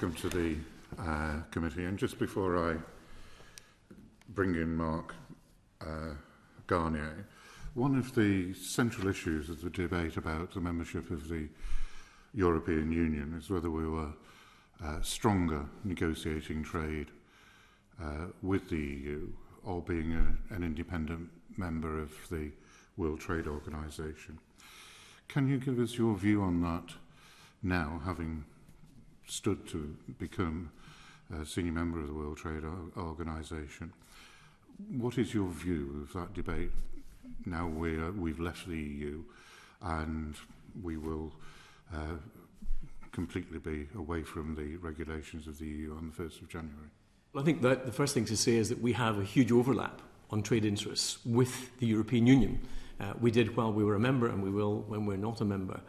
welcome to the committee. And just before I bring in Mark Garnier, one of the central issues of the debate about the membership of the European Union is whether we were stronger negotiating trade with the EU or being an independent member of the World Trade Organization. Can you give us your view on that now, having stood to become a senior member of the World Trade Organization? What is your view of that debate now we've left the EU and we will completely be away from the regulations of the EU on the 1st of January? Well, I think that the first thing to say is that we have a huge overlap on trade interests with the European Union. We did while we were a member, and we will when we're not a member.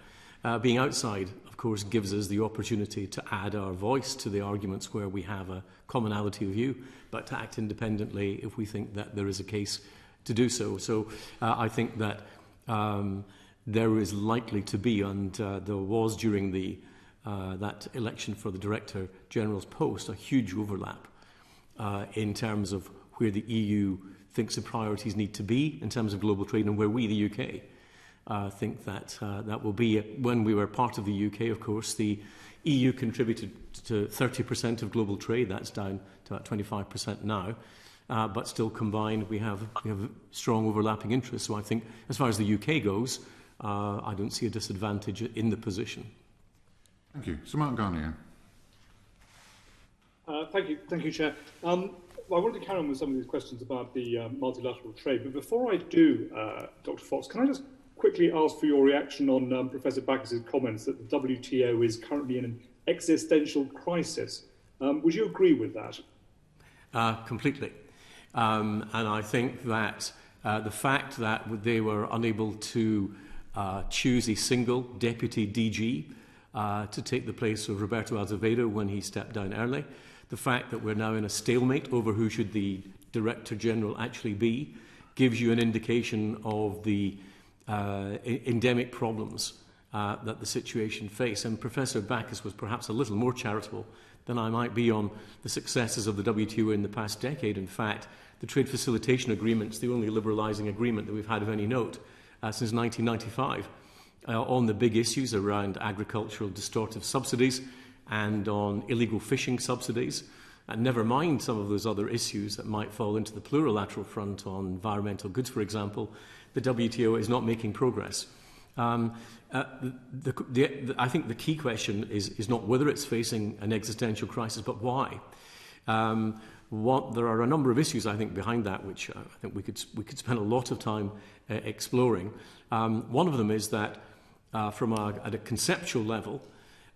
Being outside, of course, gives us the opportunity to add our voice to the arguments where we have a commonality of view, but to act independently if we think that there is a case to do so. So I think that there is likely to be, and there was during that election for the Director General's post, a huge overlap in terms of where the EU thinks the priorities need to be in terms of global trade, and where we, the UK, think that that will be. When we were part of the UK, of course, the EU contributed to 30% of global trade. That's down to about 25% now. But still combined, we have strong overlapping interests. So I think as far as the UK goes, I don't see a disadvantage in the position. Thank you. Sir Mark Garnier. Thank you, Chair. I wanted to carry on with some of these questions about the multilateral trade. But before I do, Dr. Fox, can I just quickly ask for your reaction on Professor Backus's comments that the WTO is currently in an existential crisis? Would you agree with that? Completely. And I think that the fact that they were unable to choose a single deputy DG to take the place of Roberto Azevedo when he stepped down early, the fact that we're now in a stalemate over who should the Director General actually be, gives you an indication of the endemic problems that the situation face. And Professor Backus was perhaps a little more charitable than I might be on the successes of the WTO in the past decade. In fact, the trade facilitation agreement's the only liberalising agreement that we've had of any note since 1995 on the big issues around agricultural distortive subsidies and on illegal fishing subsidies, and never mind some of those other issues that might fall into the plurilateral front on environmental goods, for example. The WTO is not making progress. I think the key question is not whether it's facing an existential crisis, but why. There are a number of issues, I think, behind that, which I think we could spend a lot of time exploring. One of them is that at a conceptual level,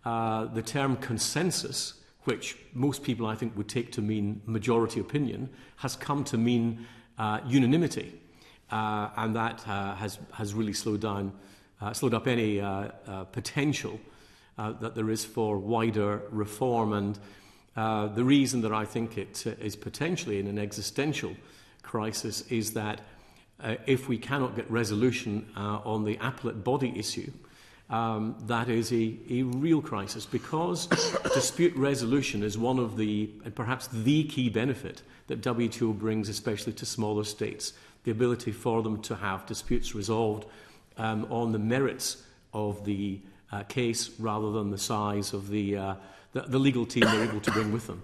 the term consensus, which most people, I think, would take to mean majority opinion, has come to mean unanimity. And that has really slowed up any potential that there is for wider reform. And the reason that I think it is potentially in an existential crisis is that if we cannot get resolution on the appellate body issue, that is a real crisis, because dispute resolution is one of the, and perhaps the key benefit that WTO brings, especially to smaller states, the ability for them to have disputes resolved on the merits of the case rather than the size of the legal team they're able to bring with them.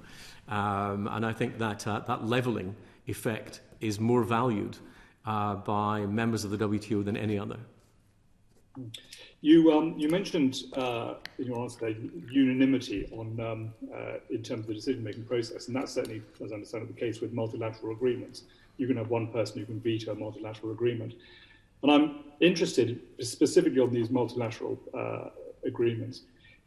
And I think that that levelling effect is more valued by members of the WTO than any other. You mentioned in your answer there unanimity on in terms of the decision-making process, and that's certainly, as I understand it, the case with multilateral agreements. You can have one person who can veto a multilateral agreement. And I'm interested specifically on these multilateral agreements,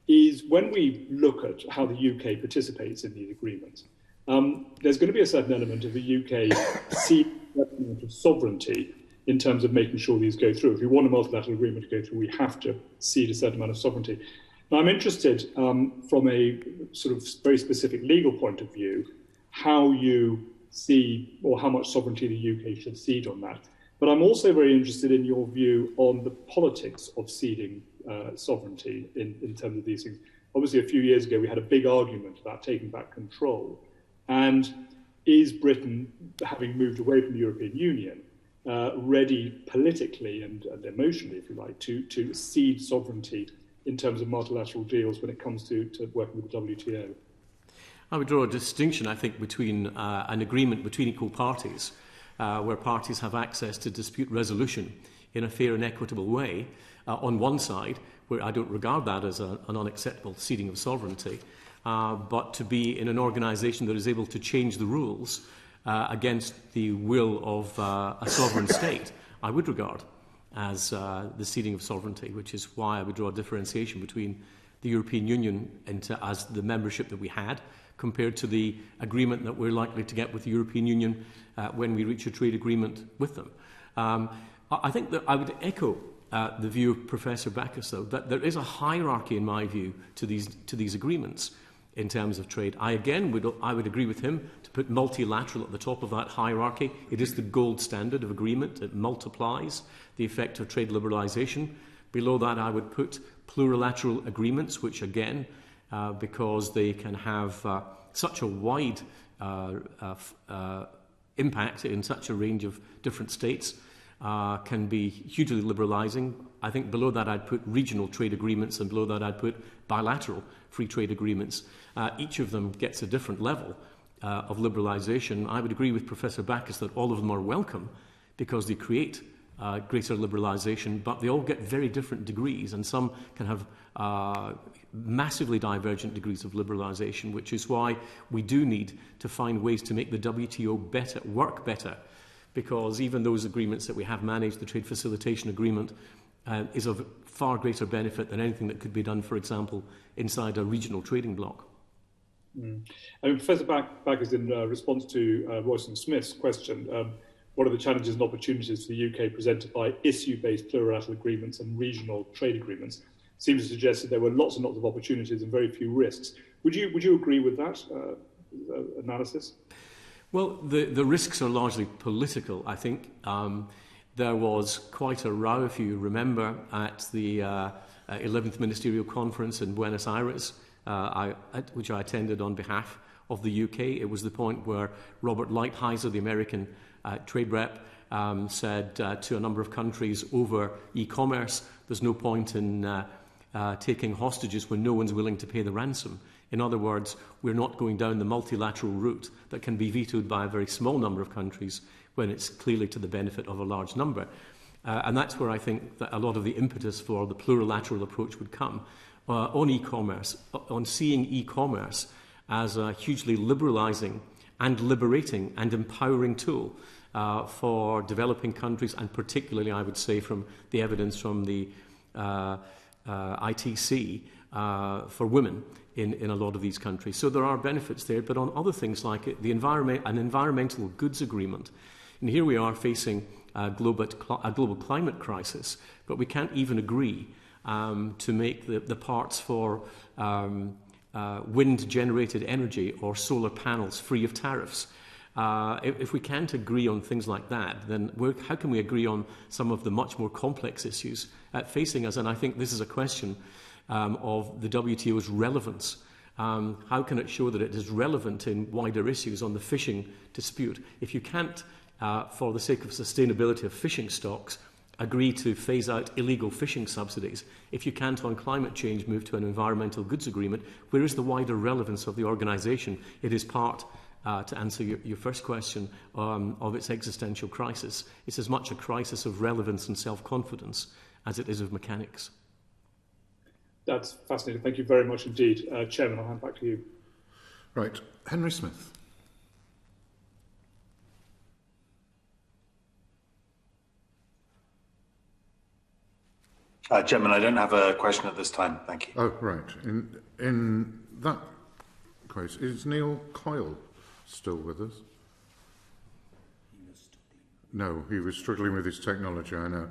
is when we look at how the UK participates in these agreements, there's going to be a certain element of the UK ceding a certain amount of sovereignty in terms of making sure these go through. If we want a multilateral agreement to go through, we have to cede a certain amount of sovereignty. Now, I'm interested from a sort of very specific legal point of view, how you see, or how much sovereignty the UK should cede on that. But I'm also very interested in your view on the politics of ceding sovereignty in terms of these things. obviously a few years ago we had a big argument about taking back control. And is Britain, having moved away from the European Union, ready politically and emotionally, if you like, to cede sovereignty in terms of multilateral deals when it comes to working with the WTO? I would draw a distinction, I think, between an agreement between equal parties, where parties have access to dispute resolution in a fair and equitable way, on one side, where I don't regard that as an unacceptable ceding of sovereignty, but to be in an organisation that is able to change the rules against the will of a sovereign state, I would regard as the ceding of sovereignty, which is why I would draw a differentiation between the European Union as the membership that we had compared to the agreement that we're likely to get with the European Union when we reach a trade agreement with them. I think that I would echo the view of Professor Backus, though, that there is a hierarchy, in my view, to these agreements in terms of trade. I would agree with him to put multilateral at the top of that hierarchy. It is the gold standard of agreement. It multiplies the effect of trade liberalisation. Below that, I would put plurilateral agreements, which again, because they can have such a wide impact in such a range of different states, can be hugely liberalising. I think below that I'd put regional trade agreements, and below that I'd put bilateral free trade agreements. Each of them gets a different level of liberalisation. I would agree with Professor Backus that all of them are welcome because they create greater liberalisation, but they all get very different degrees, and some can have massively divergent degrees of liberalisation, which is why we do need to find ways to make the WTO work better, because even those agreements that we have managed, the Trade Facilitation Agreement, is of far greater benefit than anything that could be done, for example, inside a regional trading bloc. And Professor Backus, in response to Royston Smith's question, what are the challenges and opportunities for the UK presented by issue-based plurilateral agreements and regional trade agreements? Seems to suggest that there were lots and lots of opportunities and very few risks. Would you agree with that analysis? Well, the risks are largely political, I think. There was quite a row, if you remember, at the 11th Ministerial Conference in Buenos Aires, which I attended on behalf of the UK. It was the point where Robert Lighthizer, the American trade rep, said to a number of countries over e-commerce, there's no point in taking hostages when no one's willing to pay the ransom. In other words, we're not going down the multilateral route that can be vetoed by a very small number of countries when it's clearly to the benefit of a large number. And that's where I think that a lot of the impetus for the plurilateral approach would come. On e-commerce, on seeing e-commerce as a hugely liberalising and liberating and empowering tool for developing countries, and particularly, I would say, from the evidence from the ITC for women in a lot of these countries. So there are benefits there, but on other things like an environmental goods agreement, and here we are facing a global climate crisis, but we can't even agree to make the parts for wind-generated energy or solar panels free of tariffs. If we can't agree on things like that, then how can we agree on some of the much more complex issues facing us? And I think this is a question of the WTO's relevance. How can it show that it is relevant in wider issues on the fishing dispute? If you can't, for the sake of sustainability of fishing stocks, agree to phase out illegal fishing subsidies, if you can't on climate change move to an environmental goods agreement, where is the wider relevance of the organisation? It is part, to answer your first question, of its existential crisis. It's as much a crisis of relevance and self-confidence as it is of mechanics. That's fascinating. Thank you very much indeed. Chairman, I'll hand back to you. Right. Henry Smith. Chairman, I don't have a question at this time. Thank you. Oh, right. In that case, is Neil Coyle still with us? No, he was struggling with his technology, I know.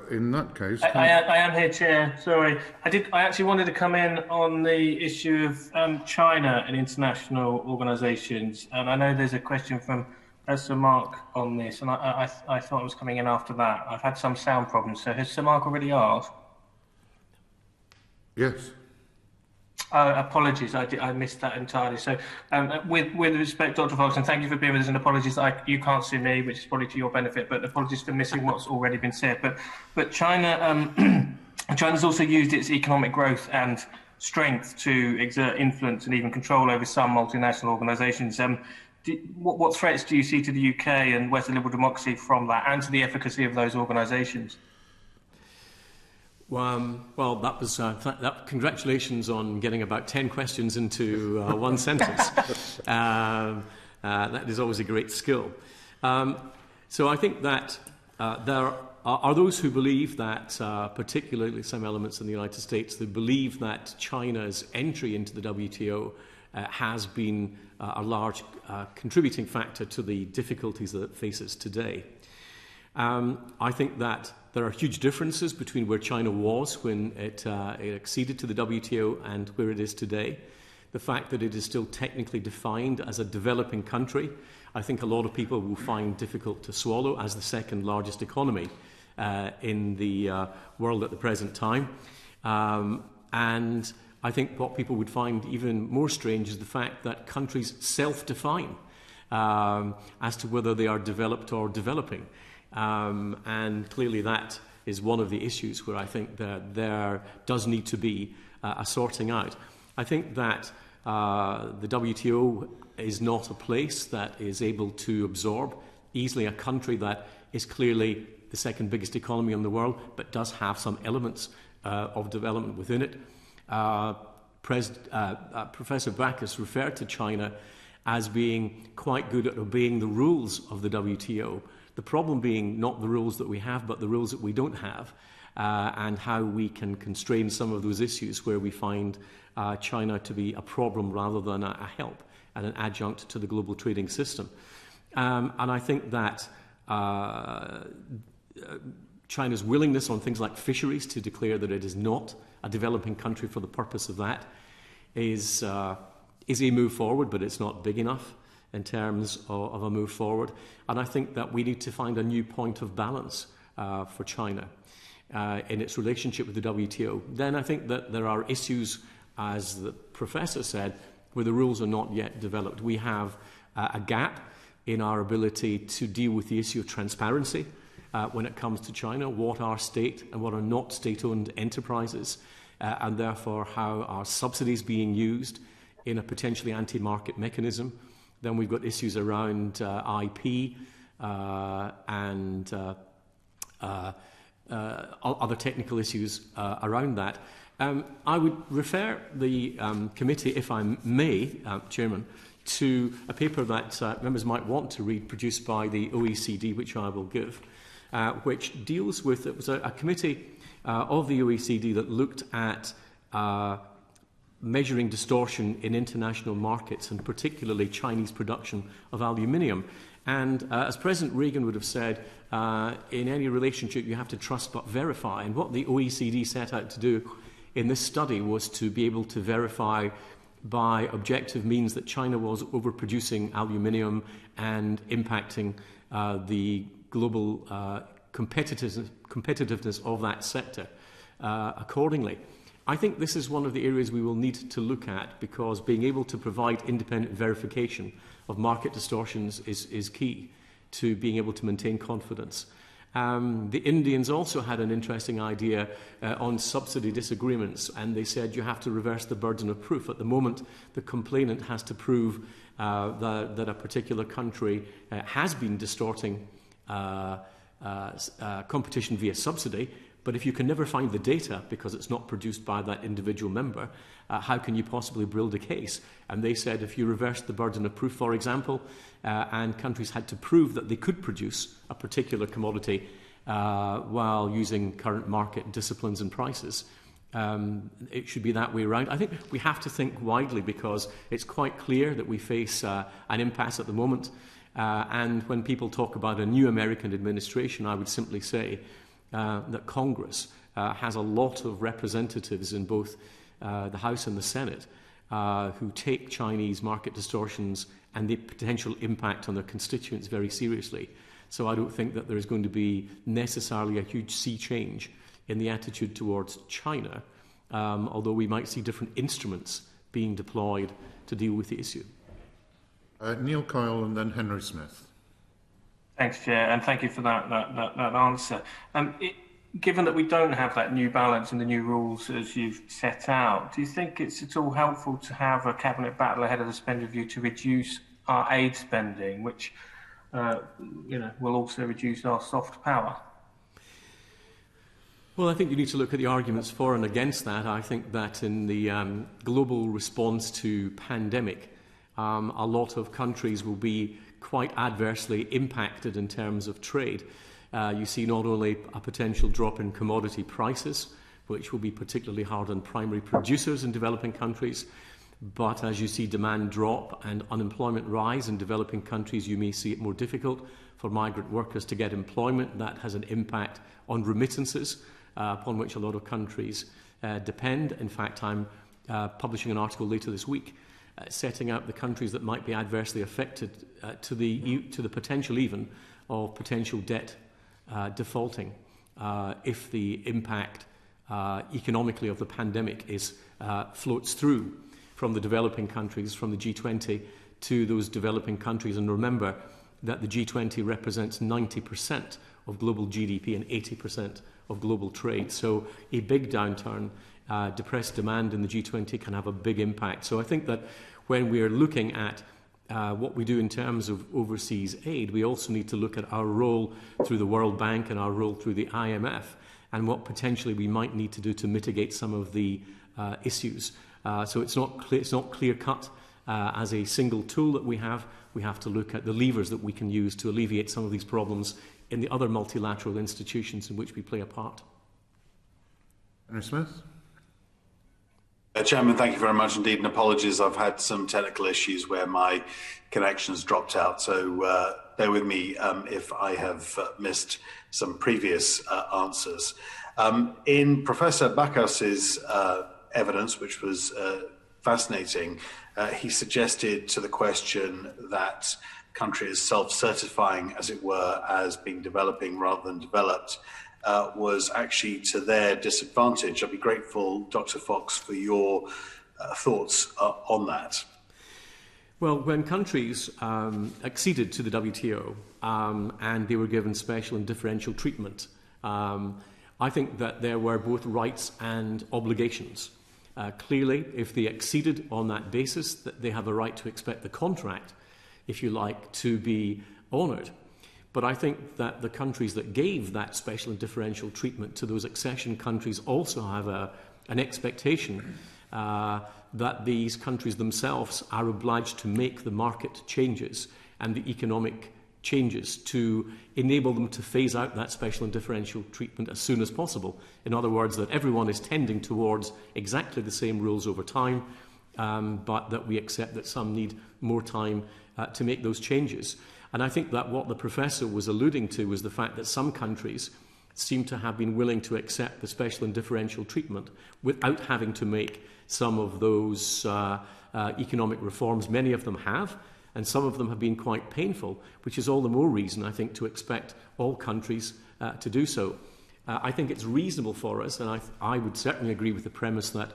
In that case... I am here, Chair. Sorry. I actually wanted to come in on the issue of China and international organisations. And I know there's a question from Sir Mark on this, and I thought I was coming in after that. I've had some sound problems. So has Sir Mark already asked? Yes. Apologies, I missed that entirely. So, with respect, Dr. Fox, and thank you for being with us, and apologies that you can't see me, which is probably to your benefit, but apologies for missing what's already been said. But China, China's also used its economic growth and strength to exert influence and even control over some multinational organisations. What threats do you see to the UK and Western liberal democracy from that, and to the efficacy of those organisations? Well, that was congratulations on getting about 10 questions into one sentence. That is always a great skill. So I think that there are those who believe that, particularly some elements in the United States, that believe that China's entry into the WTO has been a large contributing factor to the difficulties that it faces today. I think that there are huge differences between where China was when it acceded to the WTO and where it is today. The fact that it is still technically defined as a developing country, I think a lot of people will find difficult to swallow as the second largest economy in the world at the present time. And I think what people would find even more strange is the fact that countries self-define as to whether they are developed or developing. And clearly that is one of the issues where I think that there does need to be a sorting out. I think that the WTO is not a place that is able to absorb easily a country that is clearly the second biggest economy in the world, but does have some elements of development within it. Professor Backus referred to China as being quite good at obeying the rules of the WTO. The problem being not the rules that we have, but the rules that we don't have, and how we can constrain some of those issues where we find China to be a problem rather than a help and an adjunct to the global trading system. And I think that China's willingness on things like fisheries to declare that it is not a developing country for the purpose of that is a move forward, but it's not big enough in terms of a move forward. And I think that we need to find a new point of balance for China in its relationship with the WTO. Then I think that there are issues, as the professor said, where the rules are not yet developed. We have a gap in our ability to deal with the issue of transparency when it comes to China, what are state and what are not state-owned enterprises, and therefore how are subsidies being used in a potentially anti-market mechanism. Then we've got issues around IP and other technical issues around that. I would refer the committee, if I may, Chairman, to a paper that members might want to read, produced by the OECD, which I will give, which deals with, it was a committee of the OECD that looked at measuring distortion in international markets, and particularly Chinese production of aluminium. And as President Reagan would have said, in any relationship you have to trust but verify. And what the OECD set out to do in this study was to be able to verify by objective means that China was overproducing aluminium and impacting the global competitiveness of that sector accordingly. I think this is one of the areas we will need to look at, because being able to provide independent verification of market distortions is key to being able to maintain confidence. The Indians also had an interesting idea on subsidy disagreements, and they said you have to reverse the burden of proof. At the moment, the complainant has to prove that a particular country has been distorting competition via subsidy. But if you can never find the data because it's not produced by that individual member, how can you possibly build a case? And they said if you reverse the burden of proof, for example, and countries had to prove that they could produce a particular commodity while using current market disciplines and prices, it should be that way around. I think we have to think widely, because it's quite clear that we face an impasse at the moment. And when people talk about a new American administration, I would simply say that Congress has a lot of representatives in both the House and the Senate who take Chinese market distortions and the potential impact on their constituents very seriously. So I don't think that there is going to be necessarily a huge sea change in the attitude towards China although we might see different instruments being deployed to deal with the issue. Neil Coyle and then Henry Smith. Thanks, Chair, and thank you for that answer. Given that we don't have that new balance and the new rules as you've set out, do you think it's at all helpful to have a cabinet battle ahead of the spend review to reduce our aid spending, which will also reduce our soft power? Well, I think you need to look at the arguments for and against that. I think that in the global response to pandemic, a lot of countries will be quite adversely impacted in terms of trade. You see not only a potential drop in commodity prices, which will be particularly hard on primary producers in developing countries, but as you see demand drop and unemployment rise in developing countries, you may see it more difficult for migrant workers to get employment. That has an impact on remittances, upon which a lot of countries depend. In fact, I'm publishing an article later this week setting out the countries that might be adversely affected to the potential even of potential debt defaulting if the impact economically of the pandemic floats through from the developing countries, from the G20 to those developing countries. And remember that the G20 represents 90% of global GDP and 80% of global trade. So a big downturn, depressed demand in the G20 can have a big impact. So I think that when we're looking at what we do in terms of overseas aid, we also need to look at our role through the World Bank and our role through the IMF and what potentially we might need to do to mitigate some of the issues. So it's not clear-cut as a single tool that we have. We have to look at the levers that we can use to alleviate some of these problems in the other multilateral institutions in which we play a part. Henry Smith? Chairman, thank you very much indeed, and apologies, I've had some technical issues where my connection's dropped out, so bear with me if I have missed some previous answers. In Professor Bakas's evidence, which was fascinating, he suggested to the question that country is self-certifying, as it were, as being developing rather than developed, was actually to their disadvantage. I'd be grateful, Dr. Fox, for your thoughts on that. Well, when countries acceded to the WTO and they were given special and differential treatment, I think that there were both rights and obligations. Clearly, if they acceded on that basis, that they have a right to expect the contract, if you like, to be honoured. But I think that the countries that gave that special and differential treatment to those accession countries also have an expectation that these countries themselves are obliged to make the market changes and the economic changes to enable them to phase out that special and differential treatment as soon as possible. In other words, that everyone is tending towards exactly the same rules over time, but that we accept that some need more time to make those changes. And I think that what the professor was alluding to was the fact that some countries seem to have been willing to accept the special and differential treatment without having to make some of those economic reforms. Many of them have, and some of them have been quite painful, which is all the more reason, I think, to expect all countries to do so. I think it's reasonable for us, and I would certainly agree with the premise that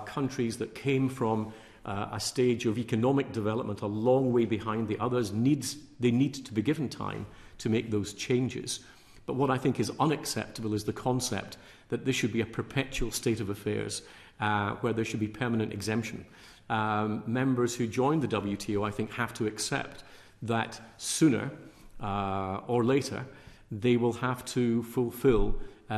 countries that came from a stage of economic development a long way behind the others, need to be given time to make those changes. But what I think is unacceptable is the concept that this should be a perpetual state of affairs where there should be permanent exemption. Members who joined the WTO, I think, have to accept that sooner or later they will have to fulfill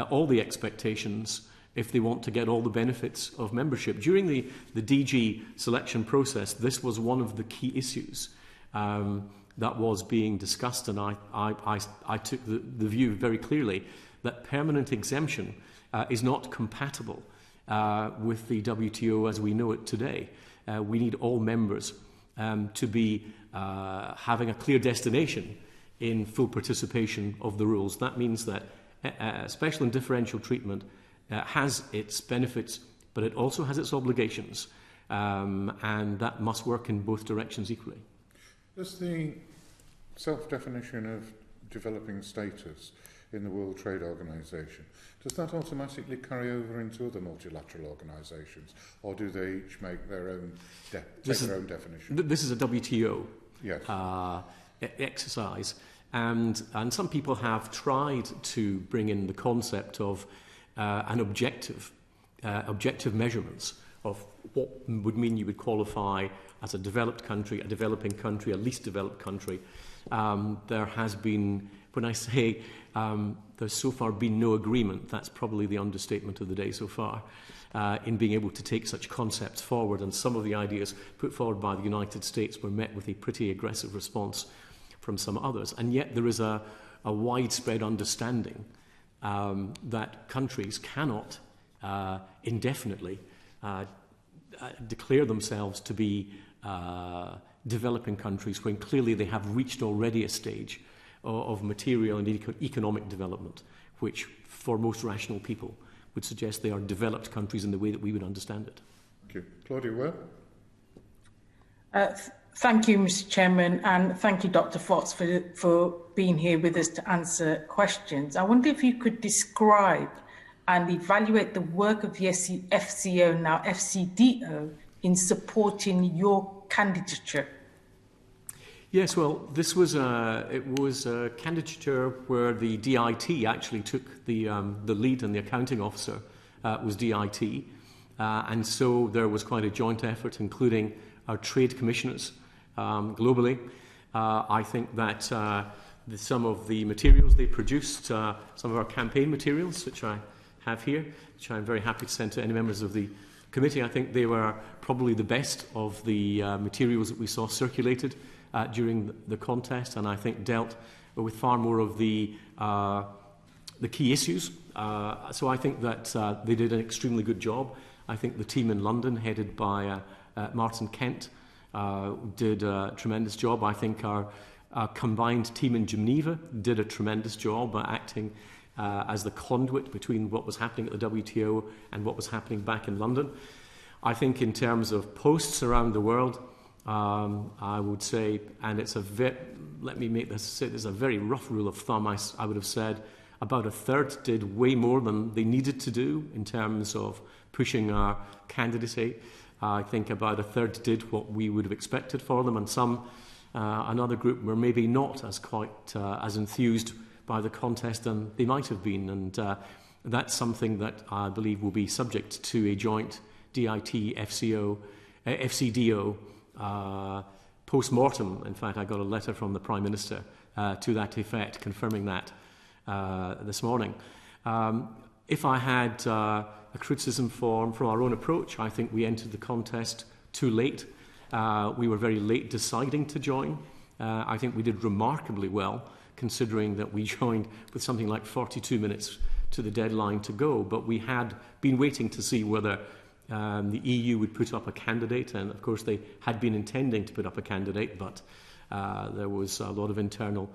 all the expectations if they want to get all the benefits of membership. During the DG selection process, this was one of the key issues that was being discussed, and I took the view very clearly that permanent exemption is not compatible with the WTO as we know it today. We need all members to be having a clear destination in full participation of the rules. That means that special and differential treatment has its benefits, but it also has its obligations, and that must work in both directions equally. Does the self-definition of developing status in the World Trade Organization, does that automatically carry over into other multilateral organizations, or do they each make their own their own definition? This is a WTO Yes. Exercise, and some people have tried to bring in the concept of an objective measurements of what would mean you would qualify as a developed country, a developing country, a least developed country. There has been, when I say there's so far been no agreement, that's probably the understatement of the day so far, in being able to take such concepts forward. And some of the ideas put forward by the United States were met with a pretty aggressive response from some others. And yet there is a widespread understanding that countries cannot indefinitely declare themselves to be developing countries when clearly they have reached already a stage of material and economic development, which for most rational people would suggest they are developed countries in the way that we would understand it. Thank you. Claudia Ware? Thank you, Mr. Chairman, and thank you, Dr. Fox, for being here with us to answer questions. I wonder if you could describe and evaluate the work of the FCO, now FCDO, in supporting your candidature. Yes, well, this was a candidature where the DIT actually took the lead, and the accounting officer was DIT, and so there was quite a joint effort, including our trade commissioners globally. I think that some of the materials they produced, some of our campaign materials, which I have here, which I'm very happy to send to any members of the committee, I think they were probably the best of the materials that we saw circulated during the contest, and I think dealt with far more of the key issues. So I think that they did an extremely good job. I think the team in London, headed by Martin Kent, did a tremendous job. I think our combined team in Geneva did a tremendous job acting as the conduit between what was happening at the WTO and what was happening back in London. I think in terms of posts around the world, I would say, and it's let me make this it's a very rough rule of thumb, I would have said about a third did way more than they needed to do in terms of pushing our candidacy. I think about a third did what we would have expected for them, and another group were maybe not as enthused by the contest than they might have been, and that's something that I believe will be subject to a joint DIT FCDO post-mortem. In fact, I got a letter from the Prime Minister to that effect, confirming that this morning. If I had a criticism from our own approach, I think we entered the contest too late. We were very late deciding to join. I think we did remarkably well, considering that we joined with something like 42 minutes to the deadline to go. But we had been waiting to see whether the EU would put up a candidate, and of course they had been intending to put up a candidate, but there was a lot of internal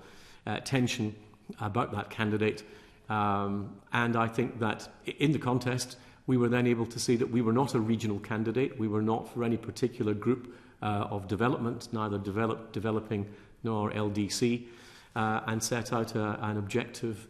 tension about that candidate. And I think that in the contest, we were then able to see that we were not a regional candidate. We were not for any particular group of development, neither developing nor LDC, and set out an objective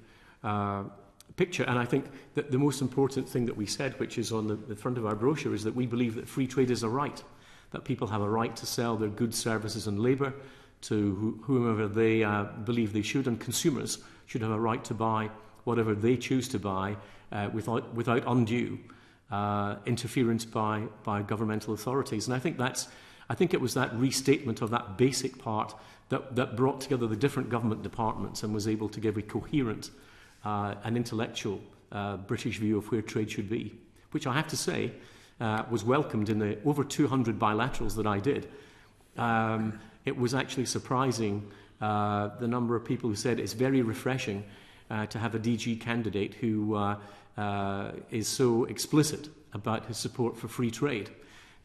picture. And I think that the most important thing that we said, which is on the front of our brochure, is that we believe that free trade is a right, that people have a right to sell their goods, services and labour to whomever they believe they should, and consumers should have a right to buy whatever they choose to buy without undue interference by governmental authorities. And I think it was that restatement of that basic part that brought together the different government departments and was able to give a coherent and intellectual British view of where trade should be, which I have to say was welcomed in the over 200 bilaterals that I did. It was actually surprising the number of people who said it's very refreshing to have a DG candidate who is so explicit about his support for free trade.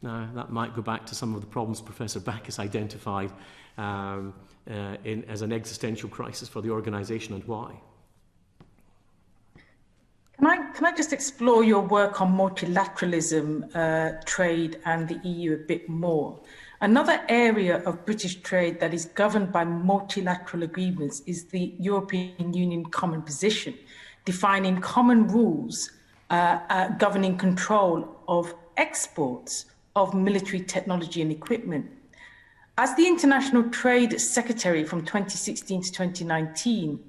Now, that might go back to some of the problems Professor Backus identified as an existential crisis for the organisation, and why. can I just explore your work on multilateralism, trade and the EU a bit more? Another area of British trade that is governed by multilateral agreements is the European Union Common Position, defining common rules governing control of exports of military technology and equipment. As the International Trade Secretary from 2016 to 2019,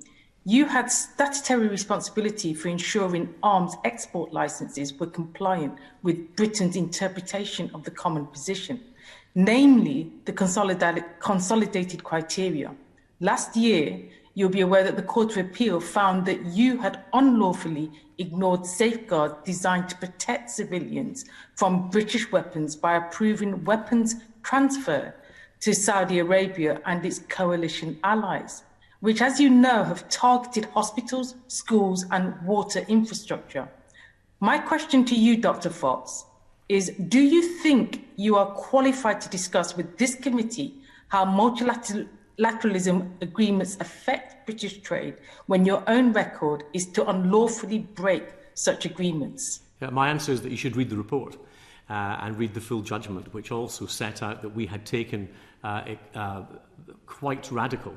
you had statutory responsibility for ensuring arms export licenses were compliant with Britain's interpretation of the common position, namely the consolidated criteria. Last year, you'll be aware that the Court of Appeal found that you had unlawfully ignored safeguards designed to protect civilians from British weapons by approving weapons transfer to Saudi Arabia and its coalition allies, which, as you know, have targeted hospitals, schools, and water infrastructure. My question to you, Dr. Fox, is do you think you are qualified to discuss with this committee how multilateralism agreements affect British trade when your own record is to unlawfully break such agreements? Yeah, my answer is that you should read the report and read the full judgment, which also set out that we had taken quite radical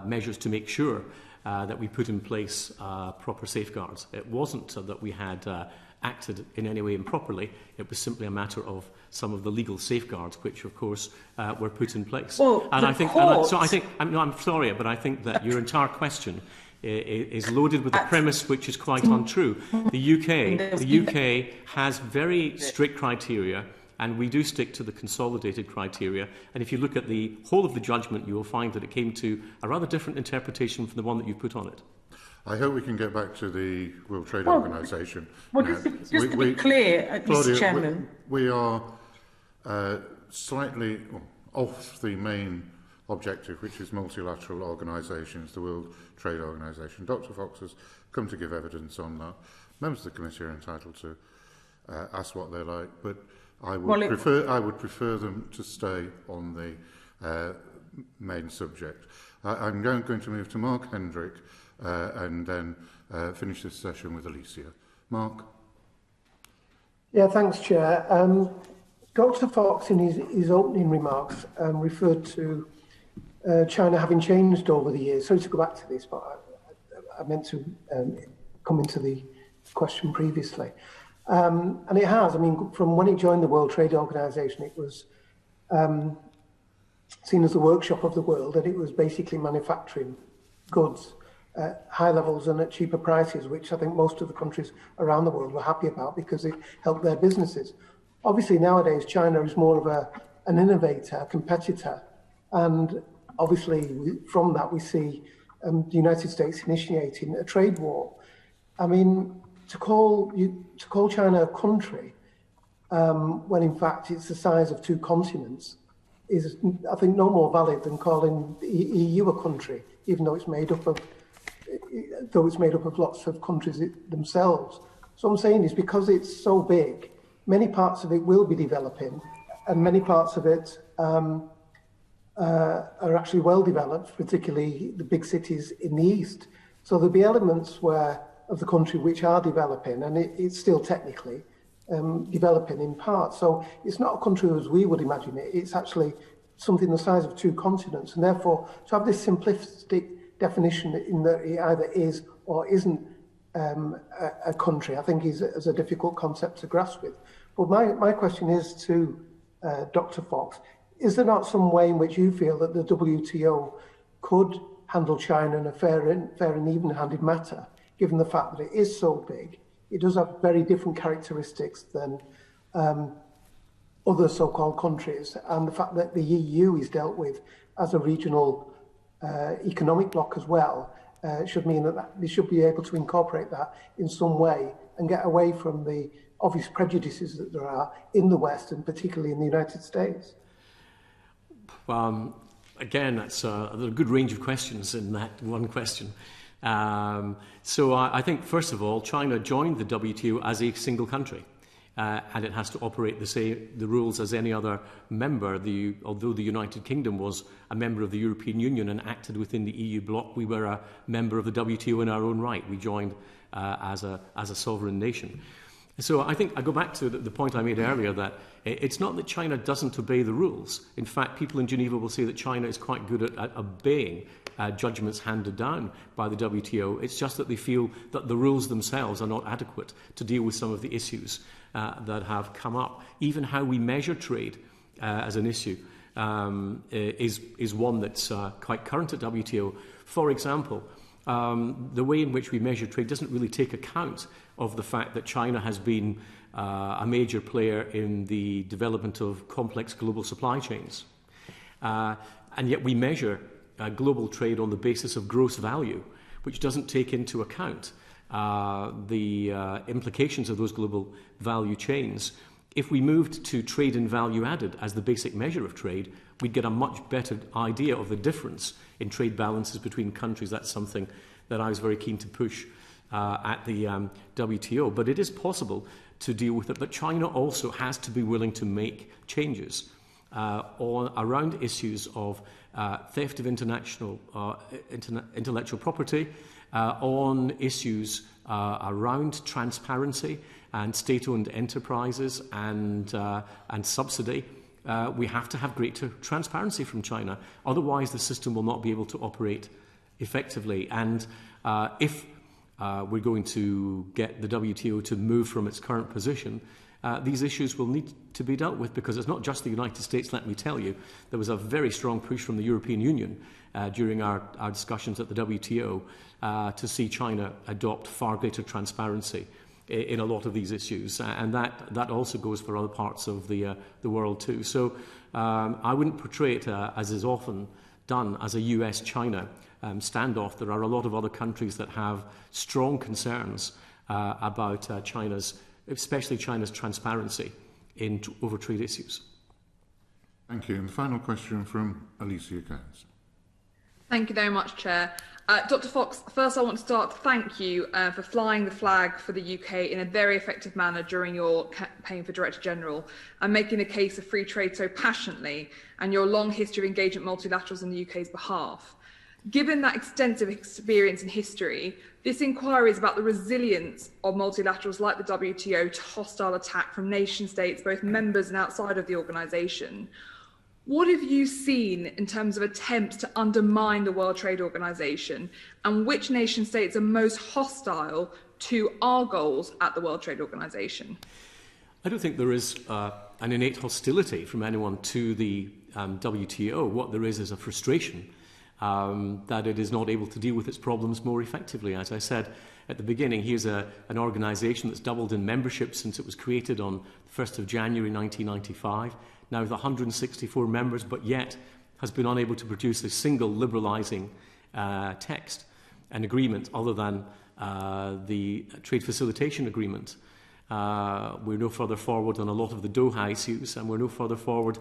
measures to make sure that we put in place proper safeguards. It wasn't that we had acted in any way improperly. It was simply a matter of some of the legal safeguards, which, of course, were put in place. Well, and I think, I'm sorry, but I think that your entire question is loaded with a premise which is quite untrue. The UK has very strict criteria, and we do stick to the consolidated criteria. And if you look at the whole of the judgment, you will find that it came to a rather different interpretation from the one that you put on it. I hope we can get back to the World Trade Organization. Well, just to be clear, Claudia, Mr. Chairman. We are slightly off the main objective, which is multilateral organisations, the World Trade Organization. Dr. Fox has come to give evidence on that. Members of the committee are entitled to ask what they like, but I would prefer them to stay on the main subject. I'm going to move to Mark Hendrick and then finish this session with Alicia. Mark? Yeah, thanks, Chair. Dr. Fox, in his opening remarks, referred to China having changed over the years. Sorry to go back to this, but I meant to come into the question previously. And it has. I mean, from when it joined the World Trade Organization, it was seen as the workshop of the world, and it was basically manufacturing goods at high levels and at cheaper prices, which I think most of the countries around the world were happy about because it helped their businesses. Obviously, nowadays, China is more of an innovator, a competitor, and obviously, from that, we see the United States initiating a trade war. I mean, to call China a country when in fact it's the size of two continents is, I think, no more valid than calling the EU a country, even though it's made up of lots of countries themselves. So I'm saying is because it's so big, many parts of it will be developing, and many parts of it are actually well developed, particularly the big cities in the east. So there'll be elements of the country which are developing, and it's still technically developing in part. So it's not a country as we would imagine it. It's actually something the size of two continents, and therefore to have this simplistic definition in that it either is or isn't a country, I think is a difficult concept to grasp with. But my question is to Dr. Fox, is there not some way in which you feel that the WTO could handle China in a fair and even-handed matter, given the fact that it is so big? It does have very different characteristics than other so-called countries, and the fact that the EU is dealt with as a regional economic bloc as well should mean that they should be able to incorporate that in some way and get away from the obvious prejudices that there are in the West and particularly in the United States. Again, that's a good range of questions in that one question. So I think, first of all, China joined the WTO as a single country, and it has to operate the rules as any other member. Although the United Kingdom was a member of the European Union and acted within the EU bloc, we were a member of the WTO in our own right. We joined as a sovereign nation. So I think I go back to the point I made earlier that it's not that China doesn't obey the rules. In fact, people in Geneva will say that China is quite good at obeying judgments handed down by the WTO. It's just that they feel that the rules themselves are not adequate to deal with some of the issues that have come up. Even how we measure trade as an issue is one that's quite current at WTO. For example, the way in which we measure trade doesn't really take account of the fact that China has been a major player in the development of complex global supply chains. And yet we measure global trade on the basis of gross value, which doesn't take into account the implications of those global value chains. If we moved to trade in value added as the basic measure of trade, we'd get a much better idea of the difference in trade balances between countries. That's something that I was very keen to push at the WTO. But it is possible to deal with it. But China also has to be willing to make changes around issues of theft of intellectual property, on issues around transparency and state-owned enterprises and subsidy. We have to have greater transparency from China. Otherwise, the system will not be able to operate effectively. And if we're going to get the WTO to move from its current position, these issues will need to be dealt with, because it's not just the United States, let me tell you. There was a very strong push from the European Union during our discussions at the WTO to see China adopt far greater transparency in a lot of these issues, and that also goes for other parts of the world too. So I wouldn't portray it as is often done as a US-China standoff. There are a lot of other countries that have strong concerns about especially China's transparency in over trade issues. Thank you. And the final question from Alicia Cairns. Thank you very much, Chair. Dr. Fox, first I want to start to thank you for flying the flag for the UK in a very effective manner during your campaign for Director General and making the case of free trade so passionately, and your long history of engagement multilaterals on the UK's behalf. Given that extensive experience and history, this inquiry is about the resilience of multilaterals like the WTO to hostile attack from nation states, both members and outside of the organisation. What have you seen in terms of attempts to undermine the World Trade Organization, and which nation states are most hostile to our goals at the World Trade Organization? I don't think there is an innate hostility from anyone to the WTO. What there is a frustration that it is not able to deal with its problems more effectively. As I said at the beginning, here's an organisation that's doubled in membership since it was created on the 1st of January 1995. Now with 164 members, but yet has been unable to produce a single liberalising text, an agreement other than the trade facilitation agreement. We're no further forward on a lot of the Doha issues, and we're no further forward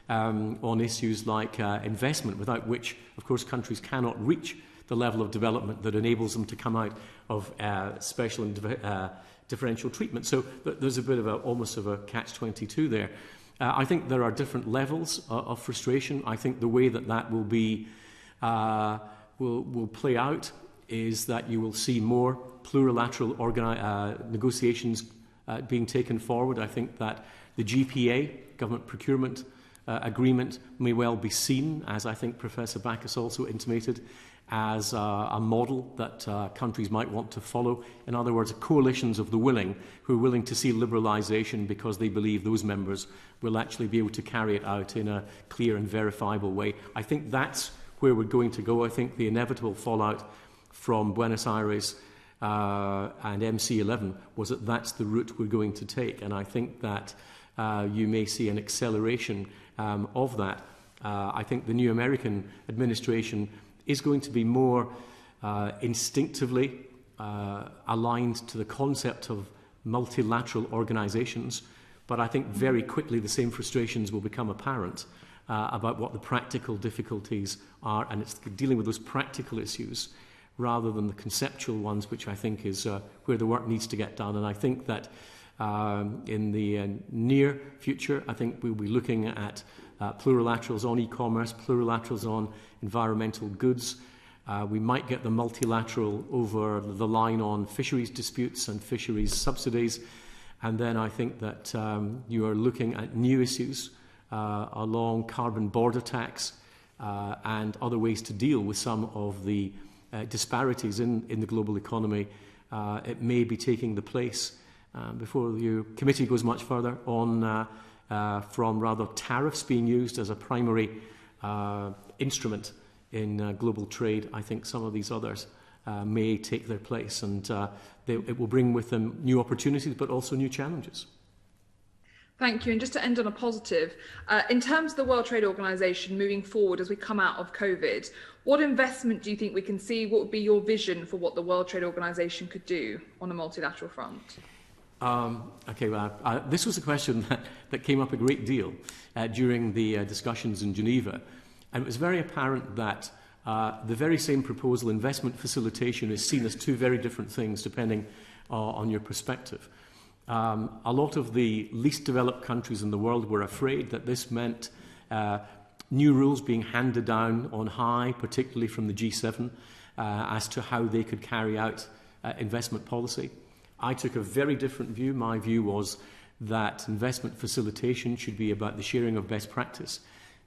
on issues like investment, without which, of course, countries cannot reach the level of development that enables them to come out of special and differential treatment. So there's a bit of almost of a catch-22 there. I think there are different levels of frustration. I think the way that will be will play out is that you will see more plurilateral negotiations being taken forward. I think that the GPA, Government Procurement Agreement, may well be seen, as I think Professor Backus also intimated, as a model that countries might want to follow. In other words, coalitions of the willing, who are willing to see liberalisation because they believe those members will actually be able to carry it out in a clear and verifiable way. I think that's where we're going to go. I think the inevitable fallout from Buenos Aires and MC11 was that that's the route we're going to take. And I think that you may see an acceleration of that. I think the new American administration is going to be more instinctively aligned to the concept of multilateral organizations, but I think very quickly the same frustrations will become apparent about what the practical difficulties are, and it's dealing with those practical issues rather than the conceptual ones, which I think is where the work needs to get done. And I think that in the near future, I think we'll be looking at plurilaterals on e-commerce, plurilaterals on environmental goods, We might get the multilateral over the line on fisheries disputes and fisheries subsidies. And then I think that you are looking at new issues along carbon border tax and other ways to deal with some of the disparities in the global economy. It may be taking the place, before the committee goes much further, on from rather tariffs being used as a primary instrument in global trade. I think some of these others may take their place, and it will bring with them new opportunities but also new challenges. Thank you. And just to end on a positive, in terms of the World Trade Organization moving forward as we come out of COVID, what investment do you think we can see? What would be your vision for what the World Trade Organization could do on a multilateral front? This was a question that came up a great deal during the discussions in Geneva. And it was very apparent that the very same proposal, investment facilitation, is seen as two very different things depending on your perspective. A lot of the least developed countries in the world were afraid that this meant new rules being handed down on high, particularly from the G7, as to how they could carry out investment policy. I took a very different view. My view was that investment facilitation should be about the sharing of best practice.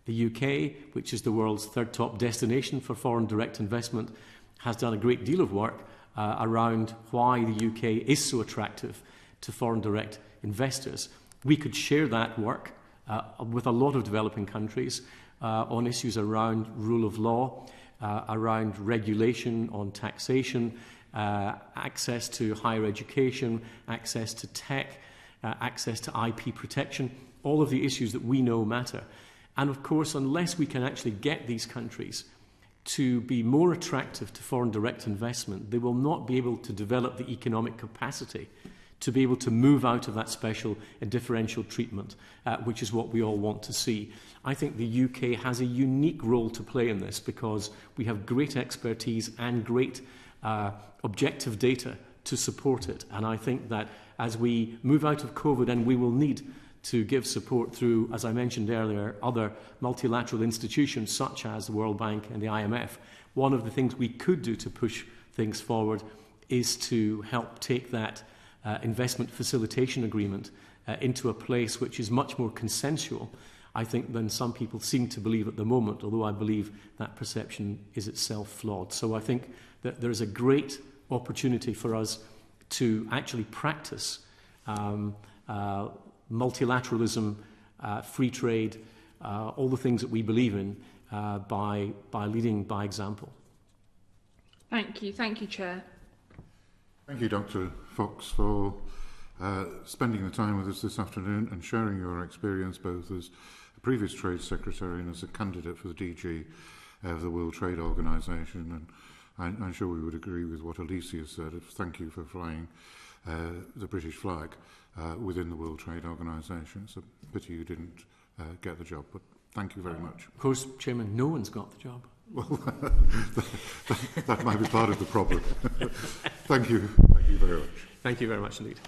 The UK, which is the world's third top destination for foreign direct investment, has done a great deal of work around why the UK is so attractive to foreign direct investors. We could share that work with a lot of developing countries on issues around rule of law, around regulation, on taxation, access to higher education, access to tech, access to IP protection, all of the issues that we know matter. And of course, unless we can actually get these countries to be more attractive to foreign direct investment, they will not be able to develop the economic capacity to be able to move out of that special and differential treatment, which is what we all want to see. I think the UK has a unique role to play in this because we have great expertise and great objective data to support it. And I think that as we move out of COVID, and we will need to give support through, as I mentioned earlier, other multilateral institutions such as the World Bank and the IMF, one of the things we could do to push things forward is to help take that investment facilitation agreement into a place which is much more consensual, I think, than some people seem to believe at the moment, although I believe that perception is itself flawed. So I think that there is a great opportunity for us to actually practice multilateralism, free trade, all the things that we believe in by leading by example. Thank you. Thank you, Chair. Thank you, Dr. Fox, for spending the time with us this afternoon and sharing your experience both as a previous Trade Secretary and as a candidate for the DG of the World Trade Organization. And I'm sure we would agree with what Alicia said. Thank you for flying the British flag within the World Trade Organization. It's a pity you didn't get the job, but thank you very much. Of course, Chairman, no one's got the job. Well, that might be part of the problem. Thank you. Thank you very much. Thank you very much indeed.